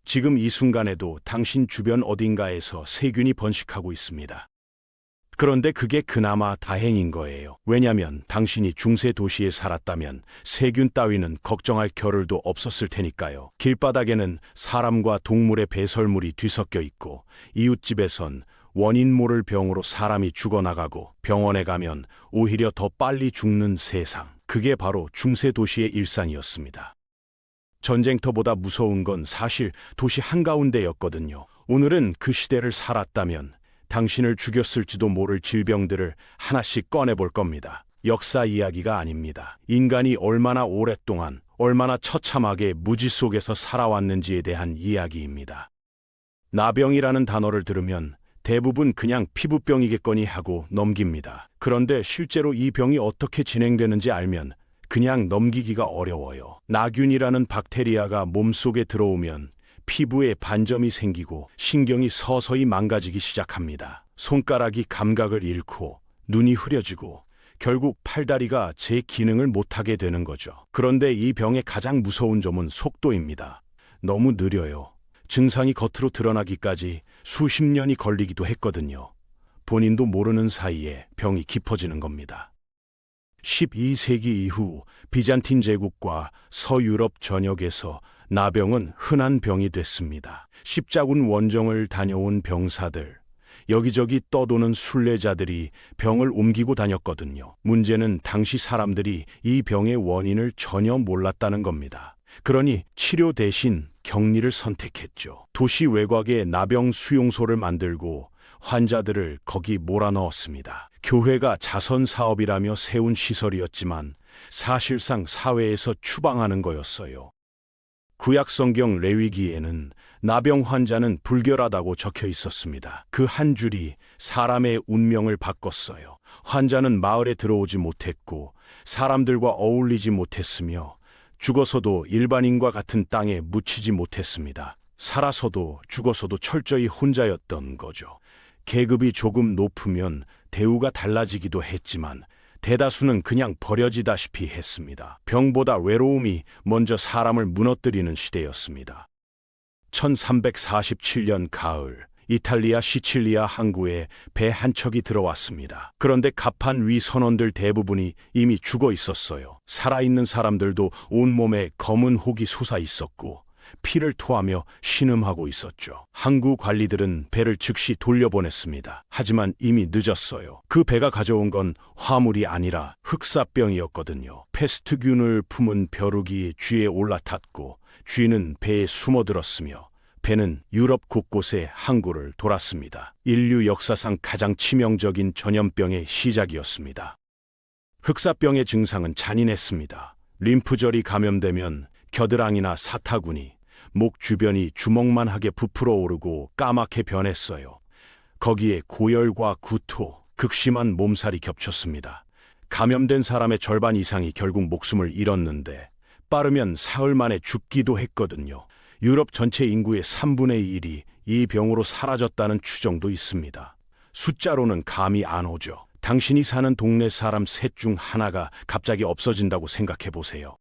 지금 이 순간에도 당신 주변 어딘가에서 세균이 번식하고 있습니다. 그런데 그게 그나마 다행인 거예요. 왜냐면 당신이 중세 도시에 살았다면 세균 따위는 걱정할 겨를도 없었을 테니까요. 길바닥에는 사람과 동물의 배설물이 뒤섞여 있고, 이웃집에선 원인 모를 병으로 사람이 죽어나가고, 병원에 가면 오히려 더 빨리 죽는 세상. 그게 바로 중세 도시의 일상이었습니다. 전쟁터보다 무서운 건 사실 도시 한가운데였거든요. 오늘은 그 시대를 살았다면 당신을 죽였을지도 모를 질병들을 하나씩 꺼내볼 겁니다. 역사 이야기가 아닙니다. 인간이 얼마나 오랫동안, 얼마나 처참하게 무지 속에서 살아왔는지에 대한 이야기입니다. 나병이라는 단어를 들으면 대부분 그냥 피부병이겠거니 하고 넘깁니다. 그런데 실제로 이 병이 어떻게 진행되는지 알면 그냥 넘기기가 어려워요. 나균이라는 박테리아가 몸속에 들어오면 피부에 반점이 생기고 신경이 서서히 망가지기 시작합니다. 손가락이 감각을 잃고 눈이 흐려지고 결국 팔다리가 제 기능을 못하게 되는 거죠. 그런데 이 병의 가장 무서운 점은 속도입니다. 너무 느려요. 증상이 겉으로 드러나기까지 수십 년이 걸리기도 했거든요. 본인도 모르는 사이에 병이 깊어지는 겁니다. 12세기 이후 비잔틴 제국과 서유럽 전역에서 나병은 흔한 병이 됐습니다. 십자군 원정을 다녀온 병사들, 여기저기 떠도는 순례자들이 병을 옮기고 다녔거든요. 문제는 당시 사람들이 이 병의 원인을 전혀 몰랐다는 겁니다. 그러니 치료 대신 격리를 선택했죠. 도시 외곽에 나병 수용소를 만들고 환자들을 거기 몰아넣었습니다. 교회가 자선 사업이라며 세운 시설이었지만 사실상 사회에서 추방하는 거였어요. 구약 성경 레위기에는 나병 환자는 불결하다고 적혀 있었습니다. 그 한 줄이 사람의 운명을 바꿨어요. 환자는 마을에 들어오지 못했고 사람들과 어울리지 못했으며 죽어서도 일반인과 같은 땅에 묻히지 못했습니다. 살아서도 죽어서도 철저히 혼자였던 거죠. 계급이 조금 높으면 대우가 달라지기도 했지만 대다수는 그냥 버려지다시피 했습니다. 병보다 외로움이 먼저 사람을 무너뜨리는 시대였습니다. 1347년 가을, 이탈리아 시칠리아 항구에 배 한 척이 들어왔습니다. 그런데 갑판 위 선원들 대부분이 이미 죽어 있었어요. 살아있는 사람들도 온몸에 검은 혹이 솟아 있었고 피를 토하며 신음하고 있었죠. 항구 관리들은 배를 즉시 돌려보냈습니다. 하지만 이미 늦었어요. 그 배가 가져온 건 화물이 아니라 흑사병이었거든요. 페스트균을 품은 벼룩이 쥐에 올라탔고 쥐는 배에 숨어들었으며 배는 유럽 곳곳에 항구를 돌았습니다. 인류 역사상 가장 치명적인 전염병의 시작이었습니다. 흑사병의 증상은 잔인했습니다. 림프절이 감염되면 겨드랑이나 사타구니, 목 주변이 주먹만하게 부풀어 오르고 까맣게 변했어요. 거기에 고열과 구토, 극심한 몸살이 겹쳤습니다. 감염된 사람의 절반 이상이 결국 목숨을 잃었는데 빠르면 사흘 만에 죽기도 했거든요. 유럽 전체 인구의 3분의 1이 이 병으로 사라졌다는 추정도 있습니다. 숫자로는 감이 안 오죠. 당신이 사는 동네 사람 셋 중 하나가 갑자기 없어진다고 생각해 보세요.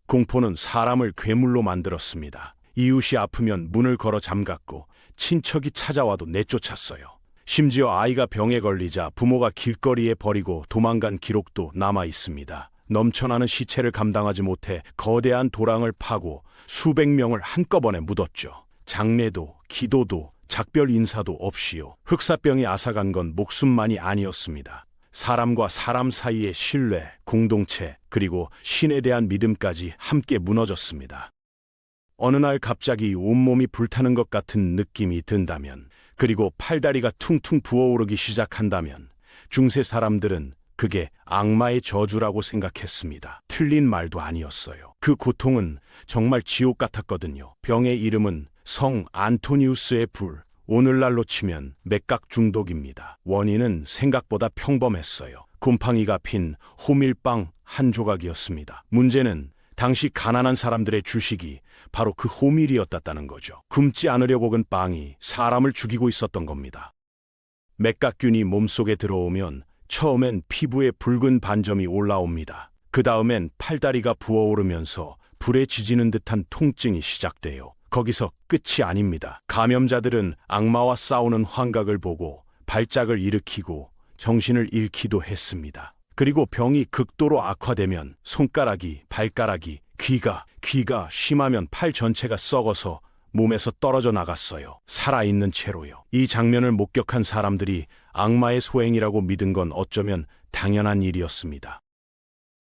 공포는 사람을 괴물로 만들었습니다. 이웃이 아프면 문을 걸어 잠갔고 친척이 찾아와도 내쫓았어요. 심지어 아이가 병에 걸리자 부모가 길거리에 버리고 도망간 기록도 남아 있습니다. 넘쳐나는 시체를 감당하지 못해 거대한 도랑을 파고 수백 명을 한꺼번에 묻었죠. 장례도 기도도 작별 인사도 없이요. 흑사병이 앗아간 건 목숨만이 아니었습니다. 사람과 사람 사이의 신뢰, 공동체, 그리고 신에 대한 믿음까지 함께 무너졌습니다. 어느 날 갑자기 온몸이 불타는 것 같은 느낌이 든다면, 그리고 팔다리가 퉁퉁 부어오르기 시작한다면 중세 사람들은 그게 악마의 저주라고 생각했습니다. 틀린 말도 아니었어요. 그 고통은 정말 지옥 같았거든요. 병의 이름은 성 안토니우스의 불, 오늘날로 치면 맥각 중독입니다. 원인은 생각보다 평범했어요. 곰팡이가 핀 호밀빵 한 조각이었습니다. 문제는 당시 가난한 사람들의 주식이 바로 그 호밀이었다는 거죠. 굶지 않으려고 건 빵이 사람을 죽이고 있었던 겁니다. 맥각균이 몸속에 들어오면 처음엔 피부에 붉은 반점이 올라옵니다. 그 다음엔 팔다리가 부어오르면서 불에 지지는 듯한 통증이 시작돼요. 거기서 끝이 아닙니다. 감염자들은 악마와 싸우는 환각을 보고 발작을 일으키고 정신을 잃기도 했습니다. 그리고 병이 극도로 악화되면 손가락이, 발가락이, 귀가 심하면 팔 전체가 썩어서 몸에서 떨어져 나갔어요. 살아있는 채로요. 이 장면을 목격한 사람들이 악마의 소행이라고 믿은 건 어쩌면 당연한 일이었습니다.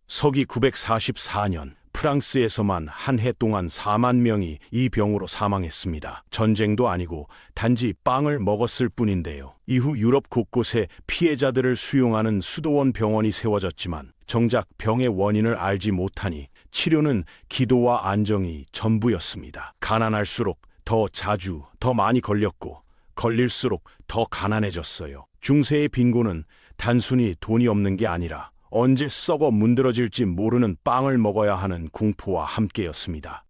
서기 944년 프랑스에서만 한 해 동안 4만 명이 이 병으로 사망했습니다. 전쟁도 아니고 단지 빵을 먹었을 뿐인데요. 이후 유럽 곳곳에 피해자들을 수용하는 수도원 병원이 세워졌지만 정작 병의 원인을 알지 못하니 치료는 기도와 안정이 전부였습니다. 가난할수록 더 자주, 더 많이 걸렸고 걸릴수록 더 가난해졌어요. 중세의 빈곤은 단순히 돈이 없는 게 아니라 언제 썩어 문드러질지 모르는 빵을 먹어야 하는 공포와 함께였습니다.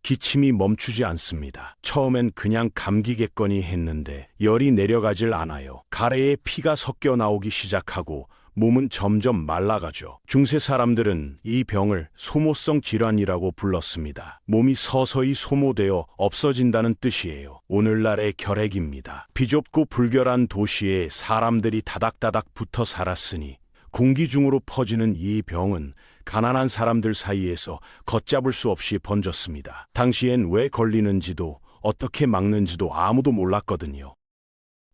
기침이 멈추지 않습니다. 처음엔 그냥 감기겠거니 했는데 열이 내려가질 않아요. 가래에 피가 섞여 나오기 시작하고 몸은 점점 말라가죠. 중세 사람들은 이 병을 소모성 질환이라고 불렀습니다. 몸이 서서히 소모되어 없어진다는 뜻이에요. 오늘날의 결핵입니다. 비좁고 불결한 도시에 사람들이 다닥다닥 붙어 살았으니 공기 중으로 퍼지는 이 병은 가난한 사람들 사이에서 걷잡을 수 없이 번졌습니다. 당시엔 왜 걸리는지도 어떻게 막는지도 아무도 몰랐거든요.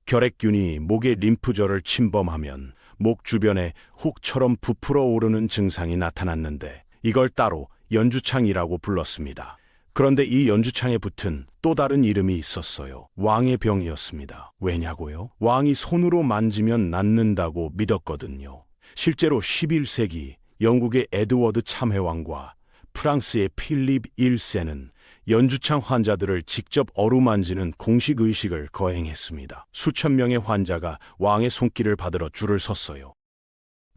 결핵균이 목의 림프절을 침범하면 목 주변에 혹처럼 부풀어 오르는 증상이 나타났는데 이걸 따로 연주창이라고 불렀습니다. 그런데 이 연주창에 붙은 또 다른 이름이 있었어요. 왕의 병이었습니다. 왜냐고요? 왕이 손으로 만지면 낫는다고 믿었거든요. 실제로 11세기 영국의 에드워드 참회왕과 프랑스의 필립 1세는 연주창 환자들을 직접 어루만지는 공식 의식을 거행했습니다. 수천 명의 환자가 왕의 손길을 받으러 줄을 섰어요.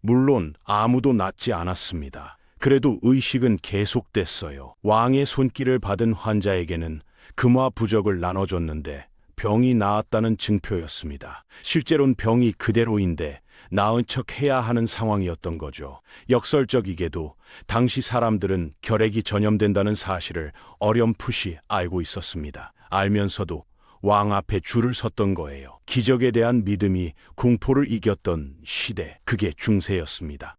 물론 아무도 낫지 않았습니다. 그래도 의식은 계속됐어요. 왕의 손길을 받은 환자에게는 금화 부적을 나눠줬는데 병이 나았다는 증표였습니다. 실제로는 병이 그대로인데 나은 척 해야 하는 상황이었던 거죠. 역설적이게도 당시 사람들은 결핵이 전염된다는 사실을 어렴풋이 알고 있었습니다. 알면서도 왕 앞에 줄을 섰던 거예요. 기적에 대한 믿음이 공포를 이겼던 시대, 그게 중세였습니다.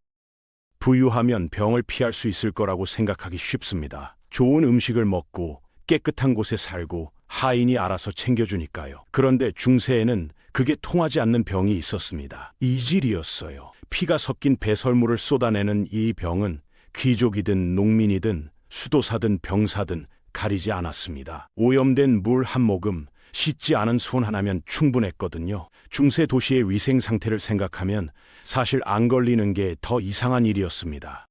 부유하면 병을 피할 수 있을 거라고 생각하기 쉽습니다. 좋은 음식을 먹고 깨끗한 곳에 살고 하인이 알아서 챙겨주니까요. 그런데 중세에는 그게 통하지 않는 병이 있었습니다. 이질이었어요. 피가 섞인 배설물을 쏟아내는 이 병은 귀족이든 농민이든 수도사든 병사든 가리지 않았습니다. 오염된 물 한 모금, 씻지 않은 손 하나면 충분했거든요. 중세 도시의 위생 상태를 생각하면 사실 안 걸리는 게 더 이상한 일이었습니다.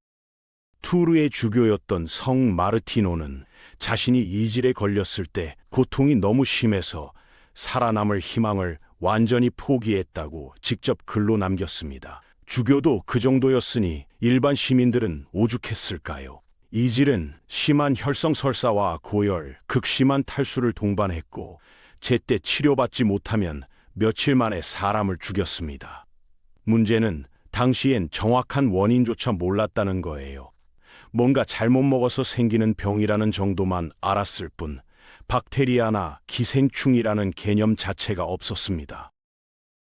투르의 주교였던 성 마르티노는 자신이 이질에 걸렸을 때 고통이 너무 심해서 살아남을 희망을 완전히 포기했다고 직접 글로 남겼습니다. 주교도 그 정도였으니 일반 시민들은 오죽했을까요? 이질은 심한 혈성설사와 고열, 극심한 탈수를 동반했고 제때 치료받지 못하면 며칠 만에 사람을 죽였습니다. 문제는 당시엔 정확한 원인조차 몰랐다는 거예요. 뭔가 잘못 먹어서 생기는 병이라는 정도만 알았을 뿐 박테리아나 기생충이라는 개념 자체가 없었습니다.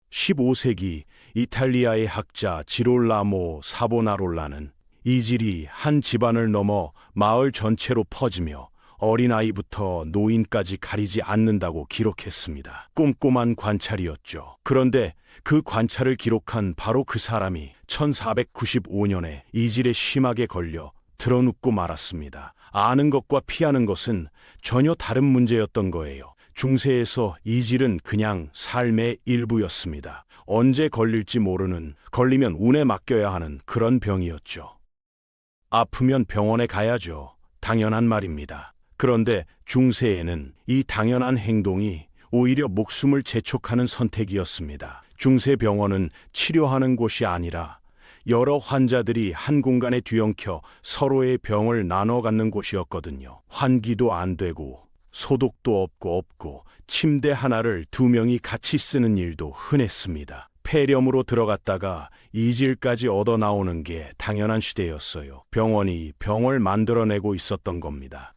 15세기 이탈리아의 학자 지롤라모 사보나롤라는 이질이 한 집안을 넘어 마을 전체로 퍼지며 어린아이부터 노인까지 가리지 않는다고 기록했습니다. 꼼꼼한 관찰이었죠. 그런데 그 관찰을 기록한 바로 그 사람이 1495년에 이질에 심하게 걸려 드러눕고 말았습니다. 아는 것과 피하는 것은 전혀 다른 문제였던 거예요. 중세에서 이질은 그냥 삶의 일부였습니다. 언제 걸릴지 모르는, 걸리면 운에 맡겨야 하는 그런 병이었죠. 아프면 병원에 가야죠. 당연한 말입니다. 그런데 중세에는 이 당연한 행동이 오히려 목숨을 재촉하는 선택이었습니다. 중세 병원은 치료하는 곳이 아니라 여러 환자들이 한 공간에 뒤엉켜 서로의 병을 나눠 갖는 곳이었거든요. 환기도 안 되고 소독도 없고 침대 하나를 두 명이 같이 쓰는 일도 흔했습니다. 폐렴으로 들어갔다가 이질까지 얻어 나오는 게 당연한 시대였어요. 병원이 병을 만들어내고 있었던 겁니다.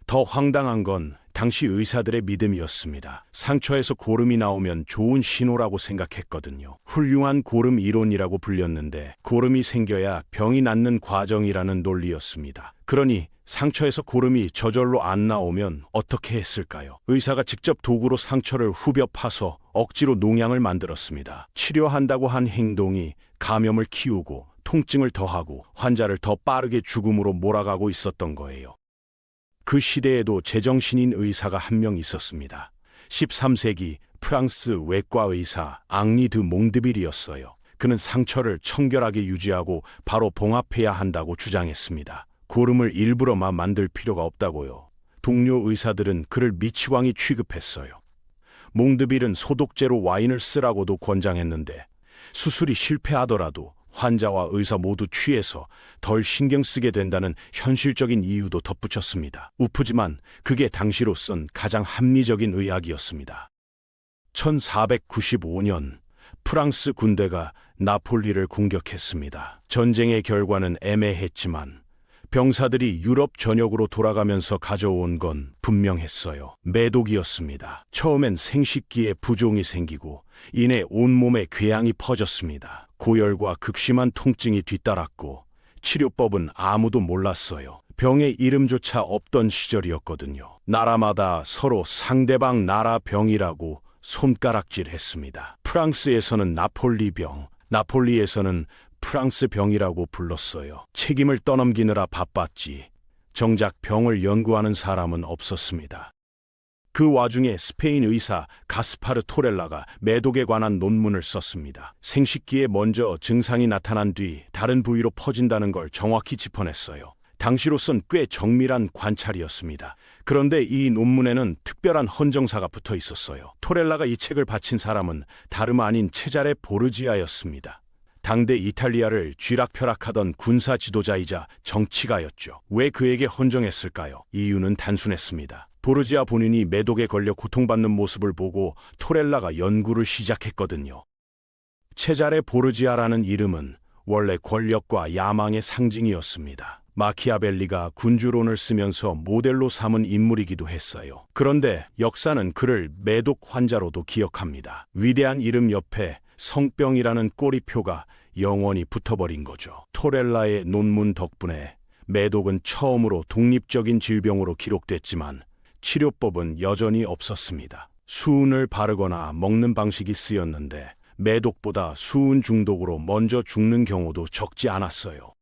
더 황당한 건 당시 의사들의 믿음이었습니다. 상처에서 고름이 나오면 좋은 신호라고 생각했거든요. 훌륭한 고름 이론이라고 불렸는데 고름이 생겨야 병이 낫는 과정이라는 논리였습니다. 그러니 상처에서 고름이 저절로 안 나오면 어떻게 했을까요? 의사가 직접 도구로 상처를 후벼 파서 억지로 농양을 만들었습니다. 치료한다고 한 행동이 감염을 키우고 통증을 더하고 환자를 더 빠르게 죽음으로 몰아가고 있었던 거예요. 그 시대에도 제정신인 의사가 한 명 있었습니다. 13세기 프랑스 외과 의사 앙리 드 몽드빌이었어요. 그는 상처를 청결하게 유지하고 바로 봉합해야 한다고 주장했습니다. 고름을 일부러만 만들 필요가 없다고요. 동료 의사들은 그를 미치광이 취급했어요. 몽드빌은 소독제로 와인을 쓰라고도 권장했는데 수술이 실패하더라도 환자와 의사 모두 취해서 덜 신경 쓰게 된다는 현실적인 이유도 덧붙였습니다. 우프지만 그게 당시로선 가장 합리적인 의학이었습니다. 1495년 프랑스 군대가 나폴리를 공격했습니다. 전쟁의 결과는 애매했지만 병사들이 유럽 전역으로 돌아가면서 가져온 건 분명했어요. 매독이었습니다. 처음엔 생식기에 부종이 생기고 이내 온몸에 궤양이 퍼졌습니다. 고열과 극심한 통증이 뒤따랐고 치료법은 아무도 몰랐어요. 병의 이름조차 없던 시절이었거든요. 나라마다 서로 상대방 나라 병이라고 손가락질했습니다. 프랑스에서는 나폴리병, 나폴리에서는 프랑스 병이라고 불렀어요. 책임을 떠넘기느라 바빴지 정작 병을 연구하는 사람은 없었습니다. 그 와중에 스페인 의사 가스파르 토렐라가 매독에 관한 논문을 썼습니다. 생식기에 먼저 증상이 나타난 뒤 다른 부위로 퍼진다는 걸 정확히 짚어냈어요. 당시로선 꽤 정밀한 관찰이었습니다. 그런데 이 논문에는 특별한 헌정사가 붙어 있었어요. 토렐라가 이 책을 바친 사람은 다름 아닌 체자레 보르지아였습니다. 당대 이탈리아를 쥐락펴락하던 군사 지도자이자 정치가였죠. 왜 그에게 헌정했을까요? 이유는 단순했습니다. 보르지아 본인이 매독에 걸려 고통받는 모습을 보고 토렐라가 연구를 시작했거든요. 체자레 보르지아라는 이름은 원래 권력과 야망의 상징이었습니다. 마키아벨리가 군주론을 쓰면서 모델로 삼은 인물이기도 했어요. 그런데 역사는 그를 매독 환자로도 기억합니다. 위대한 이름 옆에 성병이라는 꼬리표가 영원히 붙어버린 거죠. 토렐라의 논문 덕분에 매독은 처음으로 독립적인 질병으로 기록됐지만 치료법은 여전히 없었습니다. 수은을 바르거나 먹는 방식이 쓰였는데 매독보다 수은 중독으로 먼저 죽는 경우도 적지 않았어요.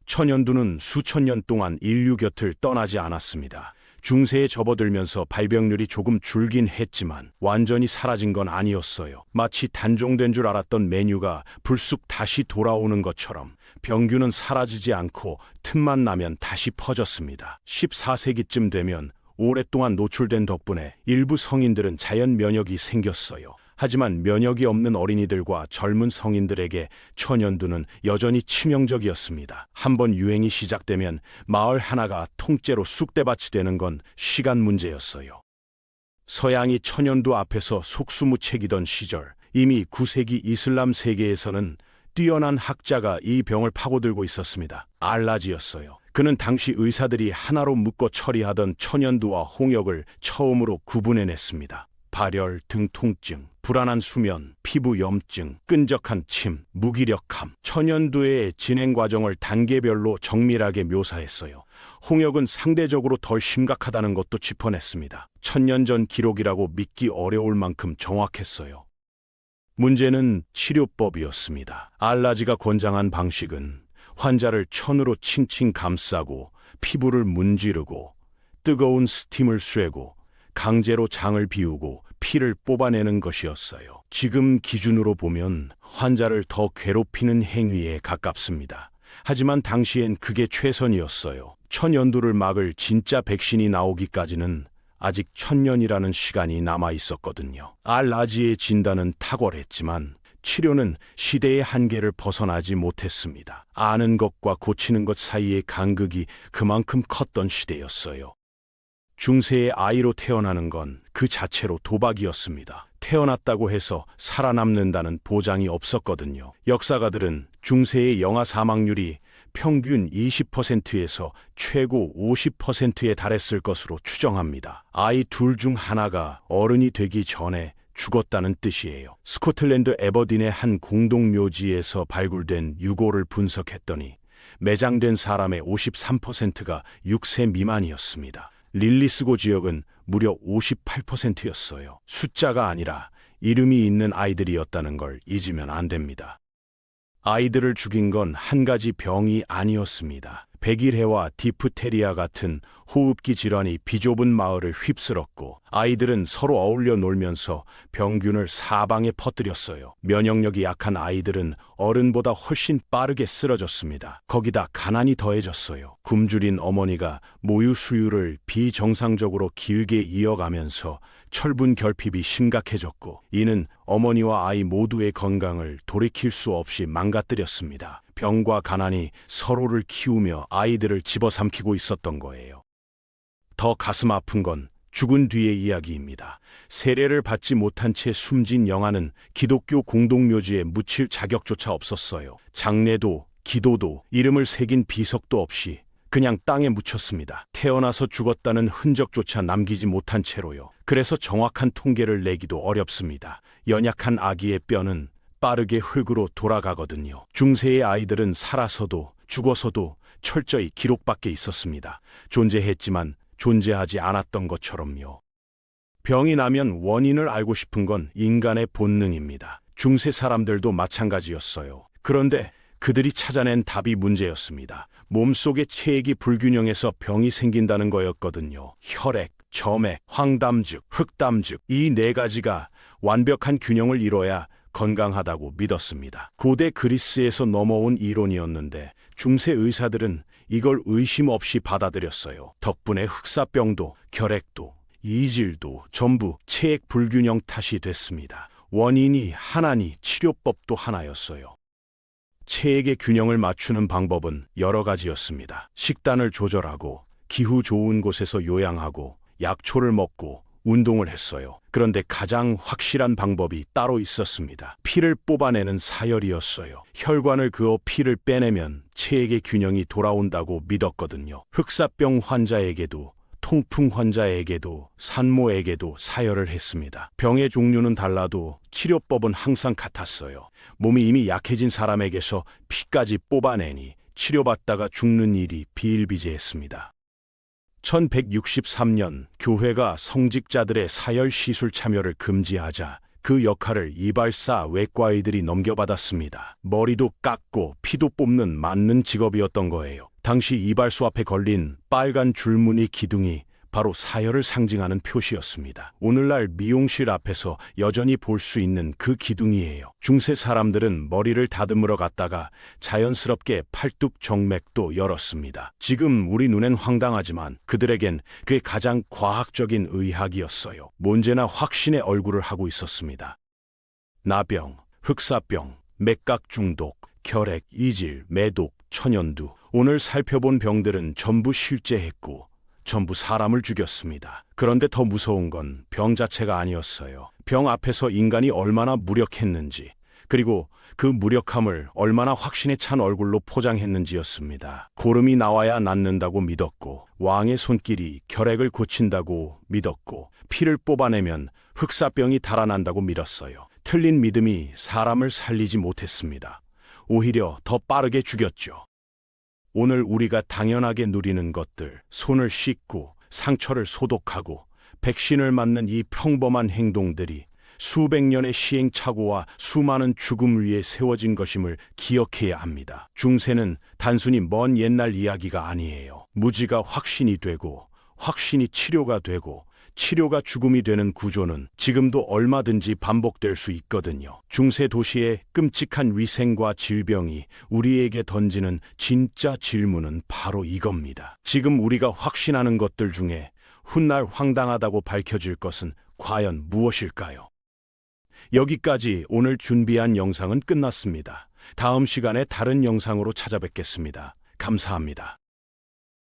천연두는 수천 년 동안 인류 곁을 떠나지 않았습니다. 중세에 접어들면서 발병률이 조금 줄긴 했지만 완전히 사라진 건 아니었어요. 마치 단종된 줄 알았던 메뉴가 불쑥 다시 돌아오는 것처럼 병균은 사라지지 않고 틈만 나면 다시 퍼졌습니다. 14세기쯤 되면 오랫동안 노출된 덕분에 일부 성인들은 자연 면역이 생겼어요. 하지만 면역이 없는 어린이들과 젊은 성인들에게 천연두는 여전히 치명적이었습니다. 한번 유행이 시작되면 마을 하나가 통째로 쑥대밭이 되는 건 시간 문제였어요. 서양이 천연두 앞에서 속수무책이던 시절, 이미 9세기 이슬람 세계에서는 뛰어난 학자가 이 병을 파고들고 있었습니다. 알라지였어요. 그는 당시 의사들이 하나로 묶어 처리하던 천연두와 홍역을 처음으로 구분해냈습니다. 발열, 등 통증, 불안한 수면, 피부 염증, 끈적한 침, 무기력함. 천연두의 진행 과정을 단계별로 정밀하게 묘사했어요. 홍역은 상대적으로 덜 심각하다는 것도 짚어냈습니다. 1000년 전 기록이라고 믿기 어려울 만큼 정확했어요. 문제는 치료법이었습니다. 알라지가 권장한 방식은 환자를 천으로 칭칭 감싸고 피부를 문지르고 뜨거운 스팀을 쐬고 강제로 장을 비우고 피를 뽑아내는 것이었어요. 지금 기준으로 보면 환자를 더 괴롭히는 행위에 가깝습니다. 하지만 당시엔 그게 최선이었어요. 천연두를 막을 진짜 백신이 나오기까지는 아직 1000년이라는 시간이 남아 있었거든요. 알라지의 진단은 탁월했지만 치료는 시대의 한계를 벗어나지 못했습니다. 아는 것과 고치는 것 사이의 간극이 그만큼 컸던 시대였어요. 중세의 아이로 태어나는 건 그 자체로 도박이었습니다. 태어났다고 해서 살아남는다는 보장이 없었거든요. 역사가들은 중세의 영아 사망률이 평균 20%에서 최고 50%에 달했을 것으로 추정합니다. 아이 둘 중 하나가 어른이 되기 전에 죽었다는 뜻이에요. 스코틀랜드 에버딘의 한 공동묘지에서 발굴된 유골을 분석했더니 매장된 사람의 53%가 6세 미만이었습니다. 릴리스고 지역은 무려 58%였어요. 숫자가 아니라 이름이 있는 아이들이었다는 걸 잊으면 안 됩니다. 아이들을 죽인 건 한 가지 병이 아니었습니다. 백일해와 디프테리아 같은 호흡기 질환이 비좁은 마을을 휩쓸었고 아이들은 서로 어울려 놀면서 병균을 사방에 퍼뜨렸어요. 면역력이 약한 아이들은 어른보다 훨씬 빠르게 쓰러졌습니다. 거기다 가난이 더해졌어요. 굶주린 어머니가 모유 수유를 비정상적으로 길게 이어가면서 철분 결핍이 심각해졌고 이는 어머니와 아이 모두의 건강을 돌이킬 수 없이 망가뜨렸습니다. 병과 가난이 서로를 키우며 아이들을 집어삼키고 있었던 거예요. 더 가슴 아픈 건 죽은 뒤의 이야기입니다. 세례를 받지 못한 채 숨진 영아는 기독교 공동묘지에 묻힐 자격조차 없었어요. 장례도 기도도 이름을 새긴 비석도 없이 그냥 땅에 묻혔습니다. 태어나서 죽었다는 흔적조차 남기지 못한 채로요. 그래서 정확한 통계를 내기도 어렵습니다. 연약한 아기의 뼈는 빠르게 흙으로 돌아가거든요. 중세의 아이들은 살아서도 죽어서도 철저히 기록밖에 있었습니다. 존재했지만 존재하지 않았던 것처럼요. 병이 나면 원인을 알고 싶은 건 인간의 본능입니다. 중세 사람들도 마찬가지였어요. 그런데 그들이 찾아낸 답이 문제였습니다. 몸속의 체액이 불균형해서 병이 생긴다는 거였거든요. 혈액, 점액, 황담즙, 흑담즙 이 네 가지가 완벽한 균형을 이뤄야 건강하다고 믿었습니다. 고대 그리스에서 넘어온 이론이었는데 중세 의사들은 이걸 의심 없이 받아들였어요. 덕분에 흑사병도 결핵도 이질도 전부 체액 불균형 탓이 됐습니다. 원인이 하나니 치료법도 하나였어요. 체액의 균형을 맞추는 방법은 여러 가지였습니다. 식단을 조절하고 기후 좋은 곳에서 요양하고 약초를 먹고 운동을 했어요. 그런데 가장 확실한 방법이 따로 있었습니다. 피를 뽑아내는 사열이었어요. 혈관을 그어 피를 빼내면 체액의 균형이 돌아온다고 믿었거든요. 흑사병 환자에게도 통풍 환자에게도 산모에게도 사열을 했습니다. 병의 종류는 달라도 치료법은 항상 같았어요. 몸이 이미 약해진 사람에게서 피까지 뽑아내니 치료받다가 죽는 일이 비일비재했습니다. 1163년 교회가 성직자들의 사열 시술 참여를 금지하자 그 역할을 이발사 외과의들이 넘겨받았습니다. 머리도 깎고 피도 뽑는 맞는 직업이었던 거예요. 당시 이발소 앞에 걸린 빨간 줄무늬 기둥이 바로 사열을 상징하는 표시였습니다. 오늘날 미용실 앞에서 여전히 볼 수 있는 그 기둥이에요. 중세 사람들은 머리를 다듬으러 갔다가 자연스럽게 팔뚝 정맥도 열었습니다. 지금 우리 눈엔 황당하지만 그들에겐 그게 가장 과학적인 의학이었어요. 문제나 확신의 얼굴을 하고 있었습니다. 나병, 흑사병, 맥각 중독, 결핵, 이질, 매독, 천연두 오늘 살펴본 병들은 전부 실제했고 전부 사람을 죽였습니다. 그런데 더 무서운 건 병 자체가 아니었어요. 병 앞에서 인간이 얼마나 무력했는지, 그리고 그 무력함을 얼마나 확신에 찬 얼굴로 포장했는지였습니다. 고름이 나와야 낫는다고 믿었고, 왕의 손길이 결핵을 고친다고 믿었고, 피를 뽑아내면 흑사병이 달아난다고 믿었어요. 틀린 믿음이 사람을 살리지 못했습니다. 오히려 더 빠르게 죽였죠. 오늘 우리가 당연하게 누리는 것들, 손을 씻고 상처를 소독하고 백신을 맞는 이 평범한 행동들이 수백 년의 시행착오와 수많은 죽음 위에 세워진 것임을 기억해야 합니다. 중세는 단순히 먼 옛날 이야기가 아니에요. 무지가 확신이 되고 확신이 치료가 되고 치료가 죽음이 되는 구조는 지금도 얼마든지 반복될 수 있거든요. 중세 도시의 끔찍한 위생과 질병이 우리에게 던지는 진짜 질문은 바로 이겁니다. 지금 우리가 확신하는 것들 중에 훗날 황당하다고 밝혀질 것은 과연 무엇일까요? 여기까지 오늘 준비한 영상은 끝났습니다. 다음 시간에 다른 영상으로 찾아뵙겠습니다. 감사합니다.